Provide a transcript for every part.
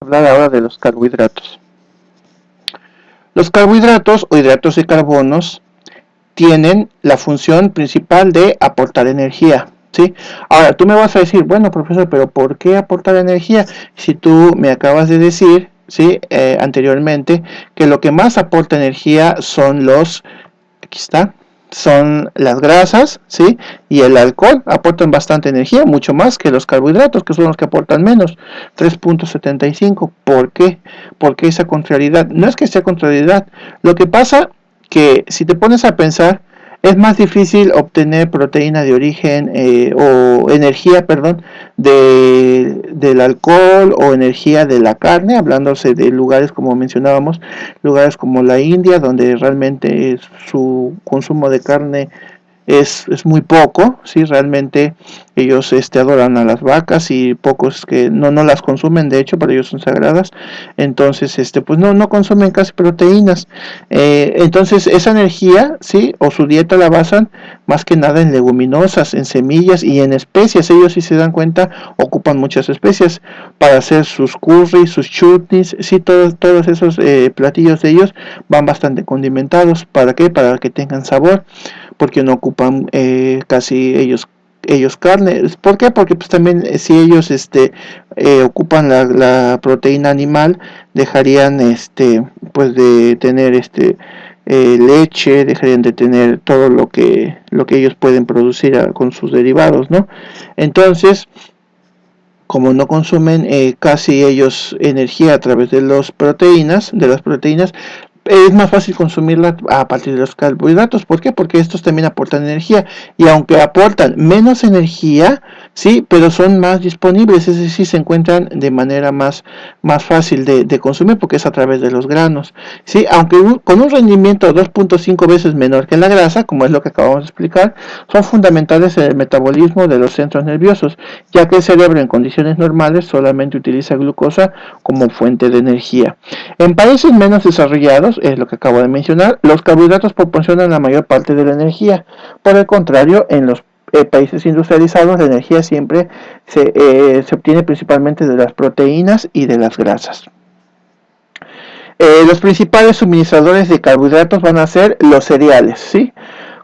Hablar ahora de los carbohidratos. Los carbohidratos o hidratos de carbonos tienen la función principal de aportar energía, ¿sí? Ahora, tú me vas a decir, bueno, profesor, pero ¿por qué aportar energía? Si tú me acabas de decir, ¿sí? Anteriormente, que lo que más aporta energía son aquí está, son las grasas, ¿sí? Y el alcohol aportan bastante energía, mucho más que los carbohidratos, que son los que aportan menos, 3.75. ¿Por qué? Porque esa contrariedad, no es que sea contrariedad, lo que pasa que si te pones a pensar, es más difícil obtener proteína de origen o energía, perdón, del alcohol o energía de la carne, hablándose de lugares como mencionábamos, lugares como la India, donde realmente su consumo de carne es muy poco, ¿sí? Realmente ellos adoran a las vacas y pocos que no las consumen, de hecho para ellos son sagradas, entonces pues no consumen casi proteínas, entonces esa energía, ¿sí? O su dieta la basan más que nada en leguminosas, en semillas y en especias. Ellos, si se dan cuenta, ocupan muchas especias para hacer sus curries, sus chutneys, sí, todos esos platillos de ellos van bastante condimentados. ¿Para qué? Para que tengan sabor, porque no ocupan casi ellos carne. ¿Por qué? Porque pues también si ellos ocupan la proteína animal, dejarían pues de tener leche, dejarían de tener todo lo que ellos pueden producir con sus derivados, ¿no? Entonces, como no consumen casi ellos energía a través de las proteínas, es más fácil consumirla a partir de los carbohidratos. ¿Por qué? Porque estos también aportan energía, y aunque aportan menos energía, sí, pero son más disponibles, es decir, se encuentran de manera más fácil de consumir, porque es a través de los granos, sí, aunque con un rendimiento 2.5 veces menor que la grasa, como es lo que acabamos de explicar, son fundamentales en el metabolismo de los centros nerviosos, ya que el cerebro en condiciones normales solamente utiliza glucosa como fuente de energía. En países menos desarrollados, es lo que acabo de mencionar, los carbohidratos proporcionan la mayor parte de la energía. Por el contrario, en los países industrializados, la energía siempre se obtiene principalmente de las proteínas y de las grasas. Los principales suministradores de carbohidratos van a ser los cereales, ¿sí?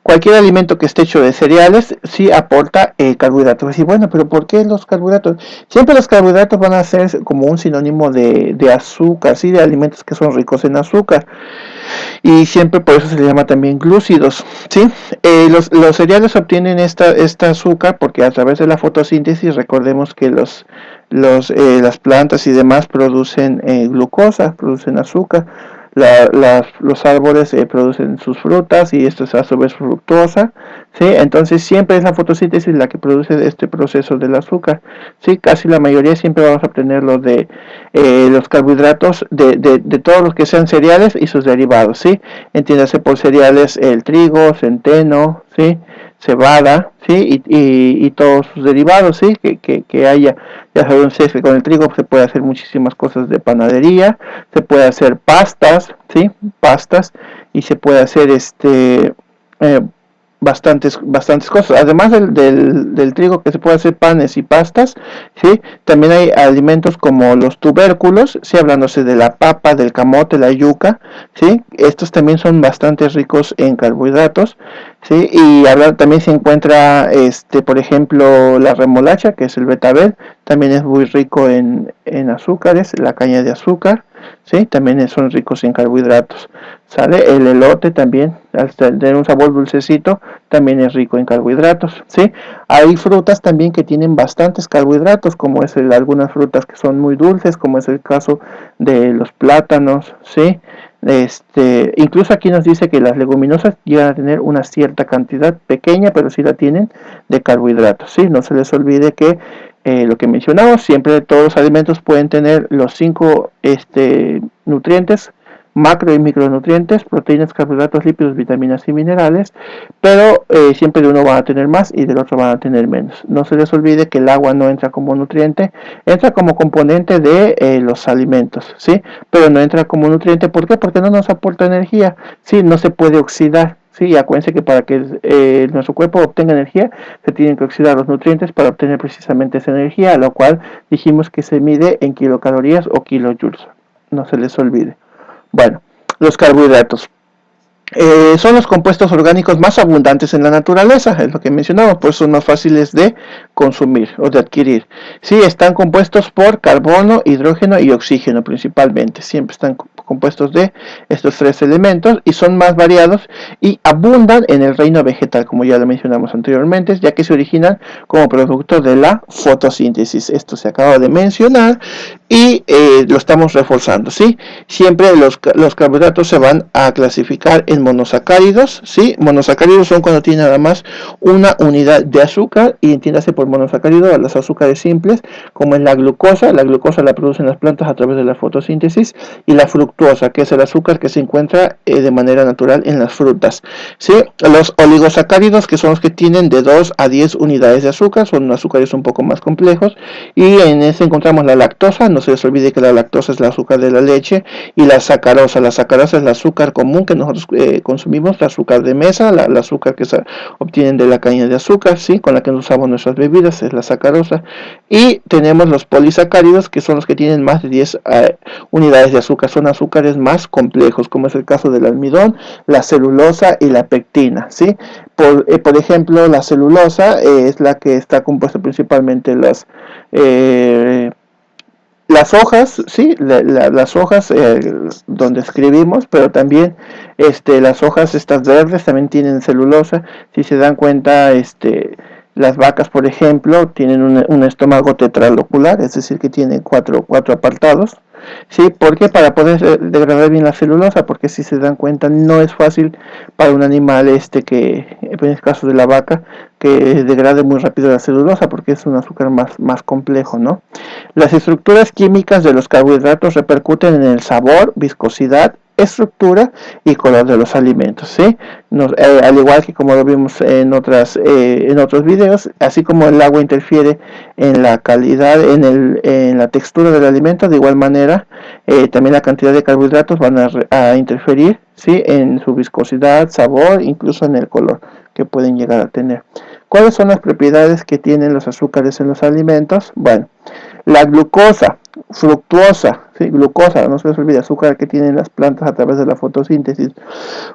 Cualquier alimento que esté hecho de cereales sí aporta carbohidratos. Y bueno, pero ¿por qué los carbohidratos? Siempre los carbohidratos van a ser como un sinónimo de azúcar, ¿sí? De alimentos que son ricos en azúcar. Y siempre por eso se les llama también glúcidos, ¿sí? Los cereales obtienen esta azúcar porque a través de la fotosíntesis, recordemos que las plantas y demás producen glucosa, producen azúcar. Los árboles producen sus frutas y esto es a su vez fructosa, ¿sí? Entonces siempre es la fotosíntesis la que produce este proceso del azúcar, ¿sí? Casi la mayoría siempre vamos a obtenerlo de los carbohidratos de todos los que sean cereales y sus derivados, ¿sí? Entiéndase por cereales el trigo, centeno, ¿sí? Cebada, ¿sí? Y todos sus derivados, ¿sí? Que haya. Ya sabemos que con el trigo se puede hacer muchísimas cosas de panadería, se puede hacer pastas, ¿sí? Pastas, y se puede hacer bastantes cosas. Además del trigo, que se puede hacer panes y pastas, ¿sí? También hay alimentos como los tubérculos, ¿sí? Hablándose de la papa, del camote, la yuca, ¿sí? Estos también son bastante ricos en carbohidratos, ¿sí? Y también se encuentra, por ejemplo, la remolacha, que es el betabel, también es muy rico en azúcares, la caña de azúcar, ¿sí? También son ricos en carbohidratos, ¿sale? El elote también, al tener un sabor dulcecito, también es rico en carbohidratos, ¿sí? Hay frutas también que tienen bastantes carbohidratos, como es algunas frutas que son muy dulces, como es el caso de los plátanos, ¿sí? Incluso aquí nos dice que las leguminosas llegan a tener una cierta cantidad pequeña, pero sí la tienen, de carbohidratos, ¿sí? No se les olvide que lo que mencionamos, siempre todos los alimentos pueden tener los 5 nutrientes, macro y micronutrientes, proteínas, carbohidratos, lípidos, vitaminas y minerales, pero siempre de uno van a tener más y del otro van a tener menos. No se les olvide que el agua no entra como nutriente, entra como componente de los alimentos, ¿sí? Pero no entra como nutriente. ¿Por qué? Porque no nos aporta energía, ¿sí? No se puede oxidar, ¿sí? Y acuérdense que para que nuestro cuerpo obtenga energía, se tienen que oxidar los nutrientes para obtener precisamente esa energía, lo cual dijimos que se mide en kilocalorías o kilojoules. No se les olvide. Bueno, los carbohidratos. Son los compuestos orgánicos más abundantes en la naturaleza, es lo que mencionamos, por eso son más fáciles de consumir o de adquirir. Sí, están compuestos por carbono, hidrógeno y oxígeno principalmente, siempre están compuestos de estos tres elementos y son más variados y abundan en el reino vegetal, como ya lo mencionamos anteriormente, ya que se originan como producto de la fotosíntesis. Esto se acaba de mencionar y lo estamos reforzando, ¿sí? Siempre los carbohidratos se van a clasificar en monosacáridos, ¿sí? Monosacáridos son cuando tiene nada más una unidad de azúcar, y entiéndase por monosacárido a los azúcares simples, como es la glucosa. La glucosa la producen las plantas a través de la fotosíntesis, y la fructuosa, que es el azúcar que se encuentra de manera natural en las frutas, ¿sí? Los oligosacáridos, que son los que tienen de 2 a 10 unidades de azúcar, son azúcares un poco más complejos, y en ese encontramos la lactosa. No se les olvide que la lactosa es el azúcar de la leche, y la sacarosa. La sacarosa es el azúcar común que nosotros consumimos, el azúcar de mesa, el azúcar que se obtienen de la caña de azúcar, ¿sí? Con la que usamos nuestras bebidas, es la sacarosa. Y tenemos los polisacáridos, que son los que tienen más de 10 unidades de azúcar, son azúcares más complejos, como es el caso del almidón, la celulosa y la pectina, ¿sí? Por ejemplo, la celulosa es la que está compuesta principalmente las hojas, sí, las hojas donde escribimos, pero también las hojas estas verdes también tienen celulosa. Si se dan cuenta, las vacas, por ejemplo, tienen un estómago tetralocular, es decir, que tienen cuatro apartados. Sí, porque para poder degradar bien la celulosa, porque si se dan cuenta no es fácil para un animal que, en el caso de la vaca, que degrade muy rápido la celulosa, porque es un azúcar más complejo, ¿no? Las estructuras químicas de los carbohidratos repercuten en el sabor, viscosidad, estructura y color de los alimentos, ¿sí? Al igual que como lo vimos en otros videos, así como el agua interfiere en la calidad, en la textura del alimento, de igual manera también la cantidad de carbohidratos van a interferir, ¿sí? En su viscosidad, sabor, incluso en el color que pueden llegar a tener. ¿Cuáles son las propiedades que tienen los azúcares en los alimentos? Bueno, la glucosa, fructuosa, ¿sí? Glucosa, no se les olvide, azúcar que tienen las plantas a través de la fotosíntesis.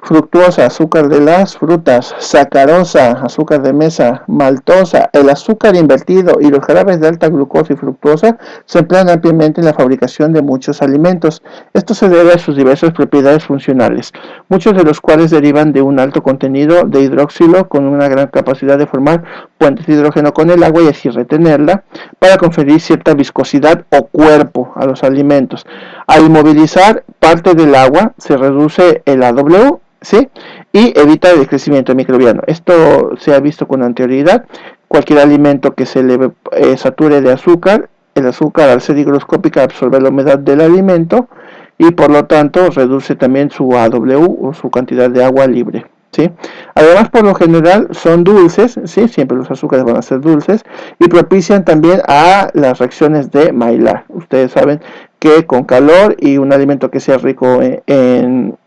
Fructuosa, azúcar de las frutas. Sacarosa, azúcar de mesa. Maltosa, el azúcar invertido y los jarabes de alta glucosa y fructuosa se emplean ampliamente en la fabricación de muchos alimentos. Esto se debe a sus diversas propiedades funcionales, muchos de los cuales derivan de un alto contenido de hidroxilo con una gran capacidad de formar puentes de hidrógeno con el agua y así retenerla, para conferir cierta viscosidad o cuerpo a los alimentos. Al inmovilizar parte del agua se reduce el AW, ¿sí? Y evita el crecimiento microbiano. Esto se ha visto con anterioridad. Cualquier alimento que se le sature de azúcar, el azúcar al ser higroscópica absorbe la humedad del alimento y por lo tanto reduce también su AW o su cantidad de agua libre, ¿sí? Además, por lo general son dulces, ¿sí? Siempre los azúcares van a ser dulces y propician también a las reacciones de Maillard. Ustedes saben que con calor y un alimento que sea rico en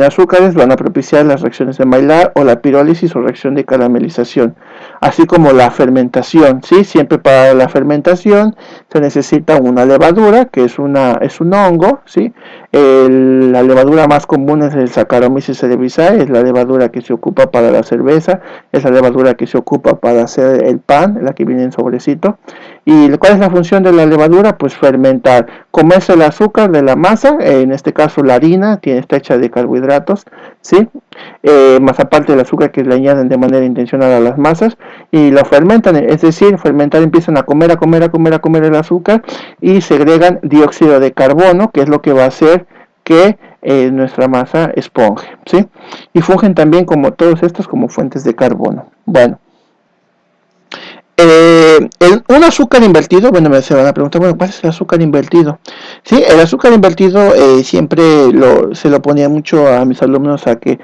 azúcares van a propiciar las reacciones de Maillard o la pirólisis o reacción de caramelización, así como la fermentación, ¿sí? Siempre para la fermentación se necesita una levadura, que es un hongo, ¿sí? La levadura más común es el Saccharomyces cerevisiae, es la levadura que se ocupa para la cerveza, es la levadura que se ocupa para hacer el pan, la que viene en sobrecito. ¿Y cuál es la función de la levadura? Pues fermentar, comerse el azúcar de la masa, en este caso la harina, está hecha de carbohidratos, ¿sí? Más aparte del azúcar que le añaden de manera intencional a las masas, y lo fermentan, es decir, fermentar, empiezan a comer el azúcar y segregan dióxido de carbono, que es lo que va a hacer que nuestra masa esponje, ¿sí? Y fungen también como todos estos como fuentes de carbono. Bueno, un azúcar invertido, bueno, se van a preguntar, bueno, ¿cuál es el azúcar invertido? Sí, el azúcar invertido siempre se lo ponía mucho a mis alumnos a que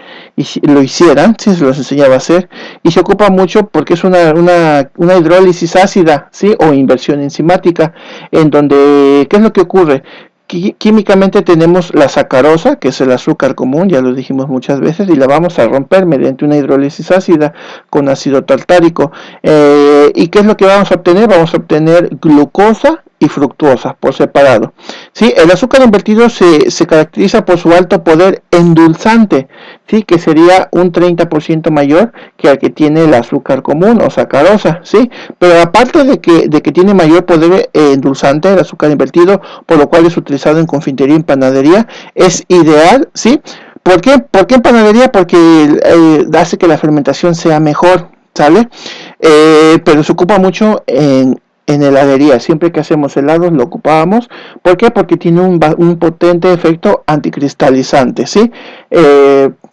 lo hicieran, sí, se los enseñaba a hacer, y se ocupa mucho porque es una hidrólisis ácida, sí, o inversión enzimática, en donde, ¿qué es lo que ocurre? Químicamente tenemos la sacarosa, que es el azúcar común, ya lo dijimos muchas veces, y la vamos a romper mediante una hidrólisis ácida con ácido tartárico. ¿Y qué es lo que vamos a obtener? Vamos a obtener glucosa y fructuosa por separado. ¿Sí? El azúcar invertido se caracteriza por su alto poder endulzante, ¿sí? Que sería un 30% mayor que el que tiene el azúcar común o sacarosa, ¿sí? Pero aparte de que tiene mayor poder endulzante el azúcar invertido, por lo cual es utilizado en confitería y en panadería, es ideal, ¿sí? ¿Por qué? ¿Por qué en panadería? Porque hace que la fermentación sea mejor, ¿sale? Pero se ocupa mucho en heladería. Siempre que hacemos helados lo ocupábamos. ¿Por qué? Porque tiene un potente efecto anticristalizante, ¿sí?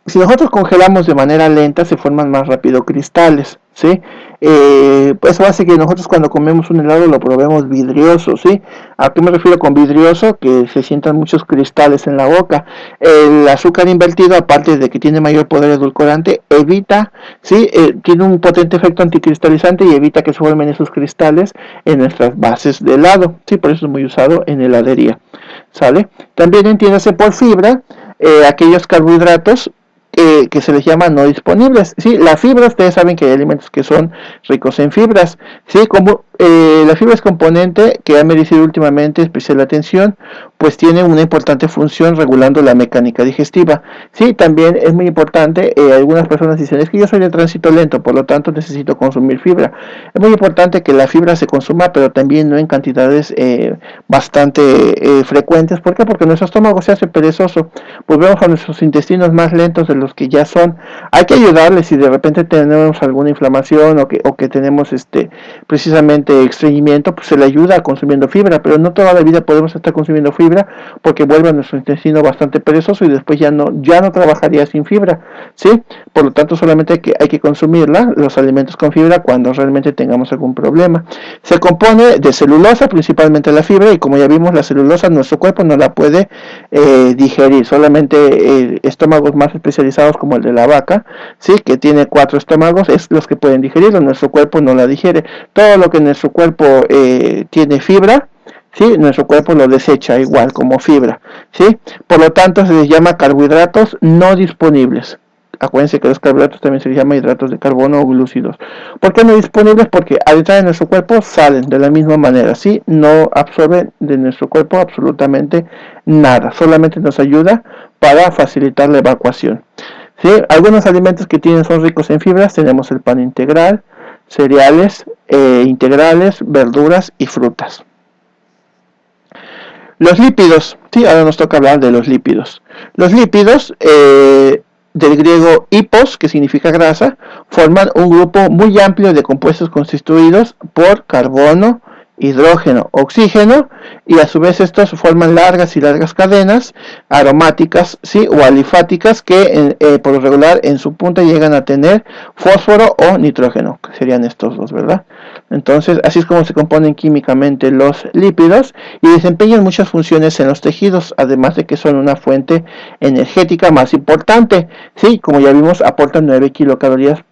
Si nosotros congelamos de manera lenta, se forman más rápido cristales, ¿sí? Pues eso hace que nosotros cuando comemos un helado lo probemos vidrioso, ¿sí? ¿A qué me refiero con vidrioso? Que se sientan muchos cristales en la boca. El azúcar invertido, aparte de que tiene mayor poder edulcorante, evita, ¿sí? Tiene un potente efecto anticristalizante y evita que se formen esos cristales en nuestras bases de helado, ¿sí? Por eso es muy usado en heladería, ¿sale? También entiéndase por fibra aquellos carbohidratos que se les llama no disponibles. Sí, la fibra, ustedes saben que hay alimentos que son ricos en fibras. Sí, como la fibra es componente que ha merecido últimamente especial atención, pues tiene una importante función regulando la mecánica digestiva. Sí, también es muy importante, algunas personas dicen, es que yo soy de tránsito lento, por lo tanto necesito consumir fibra. Es muy importante que la fibra se consuma, pero también no en cantidades bastante frecuentes. ¿Por qué? Porque nuestro estómago se hace perezoso. Volvemos a nuestros intestinos más lentos de los que ya son. Hay que ayudarles si de repente tenemos alguna inflamación o que tenemos precisamente estreñimiento, pues se le ayuda consumiendo fibra, pero no toda la vida podemos estar consumiendo fibra porque vuelve a nuestro intestino bastante perezoso y después ya no trabajaría sin fibra, ¿sí? Por lo tanto solamente hay que consumirla, los alimentos con fibra, cuando realmente tengamos algún problema. Se compone de celulosa, principalmente la fibra, y como ya vimos, la celulosa nuestro cuerpo no la puede digerir, solamente estómagos más especializados como el de la vaca, ¿sí? Que tiene 4 estómagos, es los que pueden digerirlo, nuestro cuerpo no la digiere. Todo lo que nuestro cuerpo tiene fibra, ¿sí? Nuestro cuerpo lo desecha igual como fibra, ¿sí? Por lo tanto se les llama carbohidratos no disponibles. Acuérdense que los carbohidratos también se les llama hidratos de carbono o glúcidos. ¿Por qué no disponibles? Porque al entrar en nuestro cuerpo salen de la misma manera, ¿sí? No absorben de nuestro cuerpo absolutamente nada, solamente nos ayuda para facilitar la evacuación, ¿sí? Algunos alimentos que son ricos en fibras, tenemos el pan integral, cereales integrales, verduras y frutas. Los lípidos, sí, ahora nos toca hablar de los lípidos. Los lípidos, del griego hipos, que significa grasa, forman un grupo muy amplio de compuestos constituidos por carbono, hidrógeno, oxígeno, y a su vez estos forman largas cadenas aromáticas, ¿sí? O alifáticas que por lo regular en su punta llegan a tener fósforo o nitrógeno, que serían estos dos, ¿verdad? Entonces así es como se componen químicamente los lípidos y desempeñan muchas funciones en los tejidos, además de que son una fuente energética más importante, ¿sí? Como ya vimos, aportan 9 kilocalorías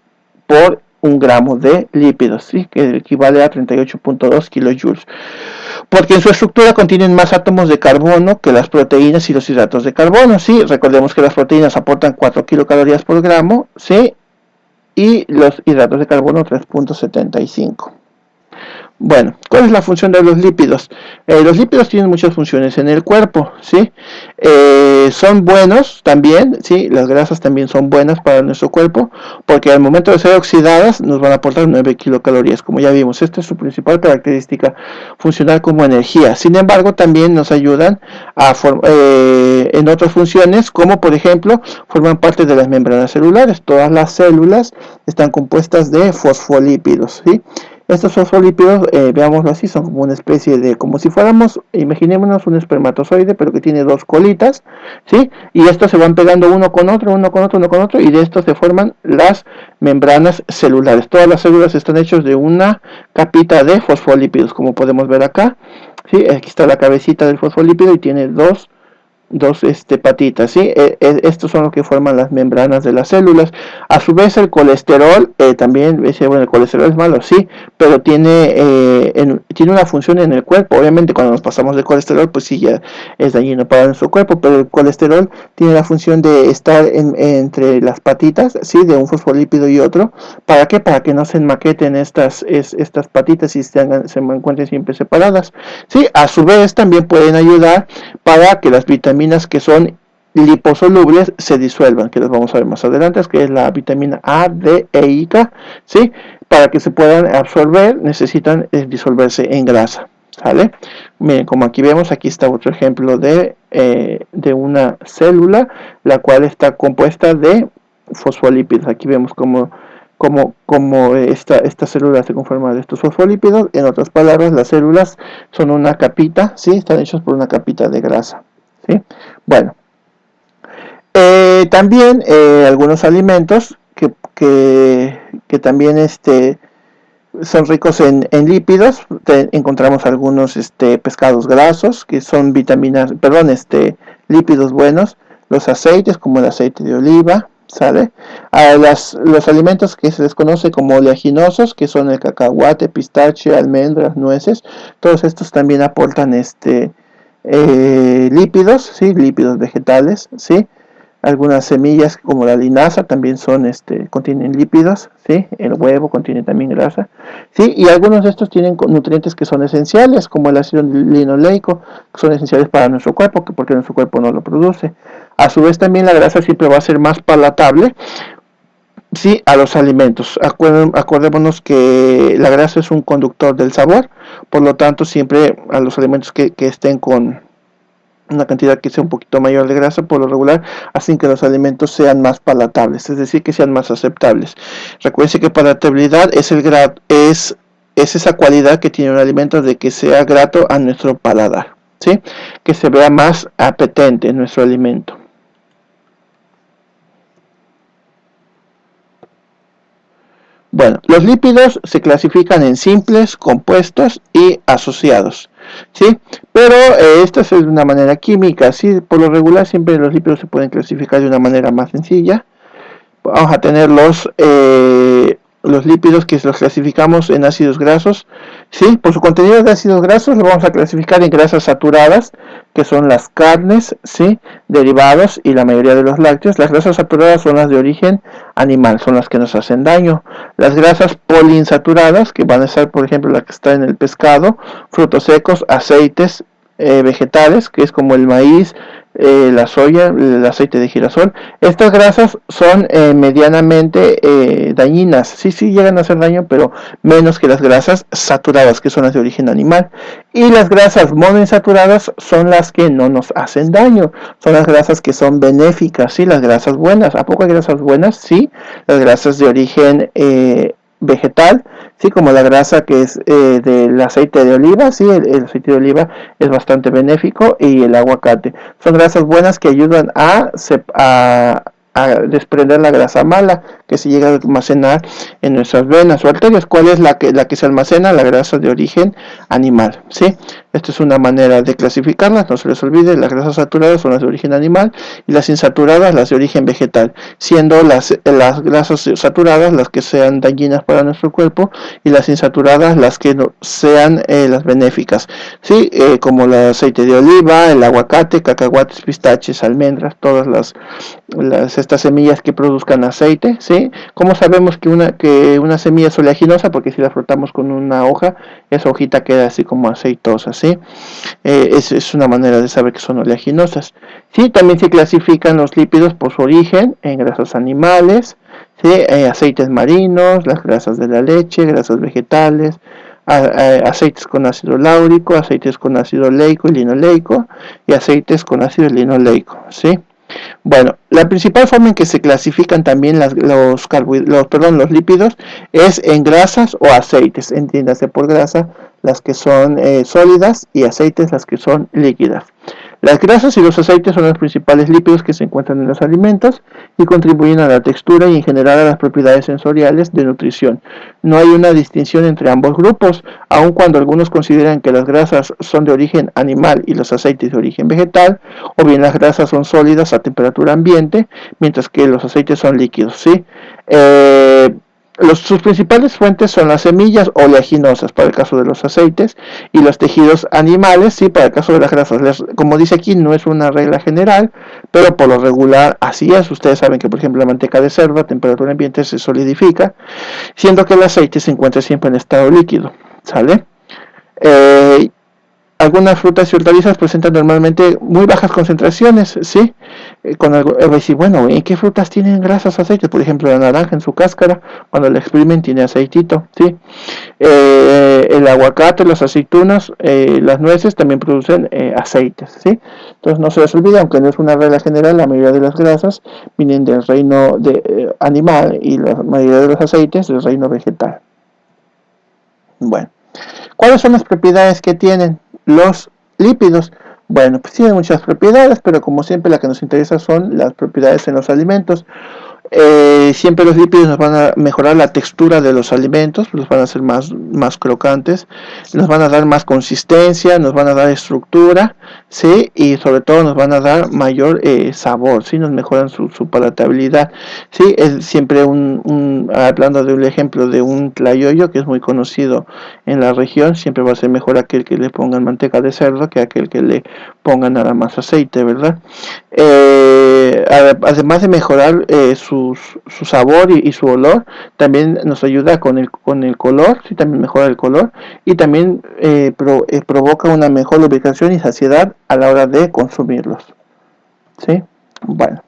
por 1 gramo de lípidos, ¿sí? Que equivale a 38.2 kilojoules, porque en su estructura contienen más átomos de carbono que las proteínas y los hidratos de carbono, ¿sí? Recordemos que las proteínas aportan 4 kilocalorías por gramo, ¿sí? Y los hidratos de carbono 3.75. Bueno, ¿cuál es la función de los lípidos? Los lípidos tienen muchas funciones en el cuerpo, ¿sí? Son buenos también, ¿sí? Las grasas también son buenas para nuestro cuerpo, porque al momento de ser oxidadas nos van a aportar 9 kilocalorías, como ya vimos. Esta es su principal característica, funcionar como energía. Sin embargo, también nos ayudan en otras funciones, como por ejemplo, forman parte de las membranas celulares. Todas las células están compuestas de fosfolípidos, ¿sí? Estos fosfolípidos, veámoslo así, son como una especie de, como si fuéramos, imaginémonos un espermatozoide, pero que tiene 2 colitas, ¿sí? Y estos se van pegando uno con otro, y de estos se forman las membranas celulares. Todas las células están hechas de una capita de fosfolípidos, como podemos ver acá, ¿sí? Aquí está la cabecita del fosfolípido y tiene 2 patitas, ¿sí? Estos son los que forman las membranas de las células. A su vez, el colesterol, también, bueno, el colesterol es malo, sí, pero tiene una función en el cuerpo. Obviamente, cuando nos pasamos de colesterol, pues sí, ya es dañino para nuestro cuerpo, pero el colesterol tiene la función de estar entre las patitas, ¿sí? De un fosfolípido y otro. ¿Para qué? Para que no se enmaqueten estas patitas y se encuentren siempre separadas, ¿sí? A su vez, también pueden ayudar para que las vitaminas que son liposolubles se disuelvan, que las vamos a ver más adelante, que es la vitamina A, D e I, K, ¿sí? Para que se puedan absorber, necesitan disolverse en grasa, ¿sale? Miren, como aquí vemos, aquí está otro ejemplo de una célula, la cual está compuesta de fosfolípidos. Aquí vemos como esta célula se conforma de estos fosfolípidos. En otras palabras, las células son una capita, ¿sí? Están hechos por una capita de grasa, ¿sí? Bueno, también algunos alimentos que también son ricos en lípidos. Encontramos algunos pescados grasos que son lípidos buenos, los aceites como el aceite de oliva, ¿sale? Los alimentos que se les conoce como oleaginosos, que son el cacahuate, pistache, almendras, nueces, todos estos también aportan lípidos, ¿sí? Lípidos vegetales, ¿sí? Algunas semillas como la linaza también contienen lípidos, ¿sí? El huevo contiene también grasa, ¿sí? Y algunos de estos tienen nutrientes que son esenciales, como el ácido linoleico, que son esenciales para nuestro cuerpo, porque nuestro cuerpo no lo produce. A su vez también la grasa siempre va a ser más palatable, sí, a los alimentos. Acordémonos que la grasa es un conductor del sabor, por lo tanto siempre a los alimentos que estén con una cantidad que sea un poquito mayor de grasa, por lo regular, hacen que los alimentos sean más palatables, es decir, que sean más aceptables. Recuerden que palatabilidad es esa cualidad que tiene un alimento de que sea grato a nuestro paladar, ¿sí? Que se vea más apetente en nuestro alimento. Bueno, los lípidos se clasifican en simples, compuestos y asociados, ¿sí? Pero esta es una manera química, ¿sí? Por lo regular siempre los lípidos se pueden clasificar de una manera más sencilla. Vamos a tener los lípidos que los clasificamos en ácidos grasos, ¿sí? Por su contenido de ácidos grasos lo vamos a clasificar en grasas saturadas, que son las carnes, ¿sí? Derivados y la mayoría de los lácteos. Las grasas saturadas son las de origen animal, son las que nos hacen daño. Las grasas poliinsaturadas, que van a ser, por ejemplo, la que está en el pescado, frutos secos, aceites vegetales, que es como el maíz, la soya, el aceite de girasol. Estas grasas son medianamente dañinas, sí llegan a hacer daño, pero menos que las grasas saturadas, que son las de origen animal. Y las grasas monoinsaturadas son las que no nos hacen daño, son las grasas que son benéficas, sí, las grasas buenas. ¿A poco hay grasas buenas? Sí, las grasas de origen vegetal, sí, como la grasa que es del aceite de oliva, sí, el aceite de oliva es bastante benéfico, y el aguacate. Son grasas buenas que ayudan a desprender la grasa mala que se llega a almacenar en nuestras venas o arterias. ¿Cuál es la que se almacena? La grasa de origen animal, ¿sí? Esta es una manera de clasificarlas, no se les olvide. Las grasas saturadas son las de origen animal y las insaturadas las de origen vegetal, siendo las grasas saturadas las que sean dañinas para nuestro cuerpo y las insaturadas las que sean las benéficas, ¿sí? Como el aceite de oliva, el aguacate, cacahuates, pistaches, almendras, todas estas semillas que produzcan aceite, ¿sí? ¿Cómo sabemos que una semilla es oleaginosa? Porque si la frotamos con una hoja, esa hojita queda así como aceitosa, ¿sí? Es una manera de saber que son oleaginosas. Sí, también se clasifican los lípidos por su origen en grasas animales, ¿sí? Aceites marinos, las grasas de la leche, grasas vegetales, aceites con ácido láurico, aceites con ácido leico y linoleico, y aceites con ácido linoleico, ¿sí? Bueno, la principal forma en que se clasifican también los lípidos es en grasas o aceites. Entiéndase por grasa las que son sólidas y aceites las que son líquidas. Las grasas y los aceites son los principales lípidos que se encuentran en los alimentos y contribuyen a la textura y en general a las propiedades sensoriales de nutrición. No hay una distinción entre ambos grupos, aun cuando algunos consideran que las grasas son de origen animal y los aceites de origen vegetal, o bien las grasas son sólidas a temperatura ambiente, mientras que los aceites son líquidos, ¿sí? Sus principales fuentes son las semillas oleaginosas para el caso de los aceites y los tejidos animales, sí, para el caso de las grasas. Como dice aquí, no es una regla general, pero por lo regular así es. Ustedes saben que, por ejemplo, la manteca de cerdo a temperatura ambiente se solidifica, siendo que el aceite se encuentra siempre en estado líquido, ¿sale? Algunas frutas y hortalizas presentan normalmente muy bajas concentraciones, ¿sí? Decir, bueno, ¿en qué frutas tienen grasas o aceites? Por ejemplo, la naranja en su cáscara, cuando la exprimen tiene aceitito, ¿sí? El aguacate, las aceitunas, las nueces también producen aceites, ¿sí? Entonces no se les olvide, aunque no es una regla general, la mayoría de las grasas vienen del reino animal y la mayoría de los aceites del reino vegetal. Bueno, ¿cuáles son las propiedades que tienen los lípidos? Bueno, pues tienen muchas propiedades, pero como siempre la que nos interesa son las propiedades en los alimentos. Siempre los lípidos nos van a mejorar la textura de los alimentos, los van a hacer más crocantes, nos van a dar más consistencia, nos van a dar estructura, ¿sí? Y sobre todo nos van a dar mayor sabor, ¿sí? Nos mejoran su palatabilidad, ¿sí? Es siempre hablando de un ejemplo de un tlayoyo que es muy conocido en la región, siempre va a ser mejor aquel que le pongan manteca de cerdo que aquel que le pongan nada más aceite, ¿verdad? Además de mejorar su sabor y su olor, también nos ayuda con el color, sí, también mejora el color y también provoca una mejor lubricación y saciedad a la hora de consumirlos, ¿sí? Bueno,